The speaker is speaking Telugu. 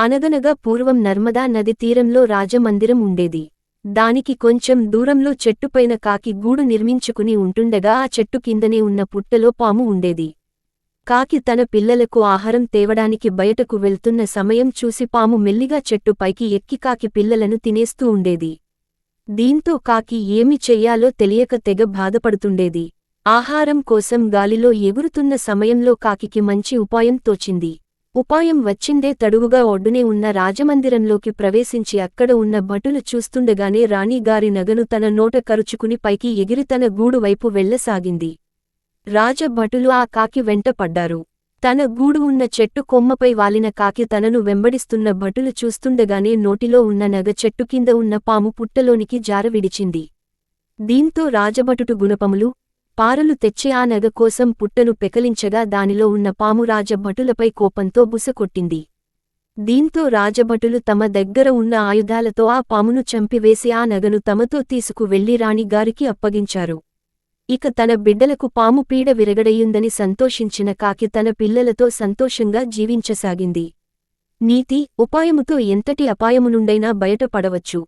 అనగనగా పూర్వం నర్మదా నది తీరంలో రాజమందిరం ఉండేది. దానికి కొంచెం దూరంలో చెట్టుపైన కాకి గూడు నిర్మించుకుని ఉంటుండగా ఆ చెట్టు కిందనే ఉన్న పుట్టలో పాము ఉండేది. కాకి తన పిల్లలకు ఆహారం తేవడానికి బయటకు వెళ్తున్న సమయం చూసి పాము మెల్లిగా చెట్టు పైకి ఎక్కి కాకి పిల్లలను తినేస్తూ ఉండేది. దీంతో కాకి ఏమి చెయ్యాలో తెలియక తెగ బాధపడుతుండేది. ఆహారం కోసం గాలిలో ఎగురుతున్న సమయంలో కాకికి మంచి ఉపాయం తోచింది. ఉపాయం వచ్చిందే తడువుగా ఒడ్డునే ఉన్న రాజమందిరంలోకి ప్రవేశించి అక్కడ ఉన్న భటులు చూస్తుండగానే రాణిగారి నగను తన నోట కరుచుకుని పైకి ఎగిరి తన గూడు వైపు వెళ్లసాగింది. రాజభటులు ఆ కాకి వెంట పడ్డారు. తన గూడు ఉన్న చెట్టు కొమ్మపై వాలిన కాకి తనను వెంబడిస్తున్న భటులు చూస్తుండగానే నోటిలో ఉన్న నగ చెట్టు కింద ఉన్న పాము పుట్టలోనికి జారవిడిచింది. దీంతో రాజభటుడు గుణపములు, పారలు తెచ్చి ఆ నగ కోసం పుట్టను పెకలించగా దానిలో ఉన్న పాము రాజభటులపై కోపంతో బుసకొట్టింది. దీంతో రాజభటులు తమ దగ్గర ఉన్న ఆయుధాలతో ఆ పామును చంపివేసి ఆ నగను తమతో తీసుకు వెళ్లి రాణిగారికి అప్పగించారు. ఇక తన బిడ్డలకు పాము పీడ విరగడయ్యుందని సంతోషించిన కాకి తన పిల్లలతో సంతోషంగా జీవించసాగింది. నీతి: ఉపాయముతో ఎంతటి అపాయమునుండైనా బయటపడవచ్చు.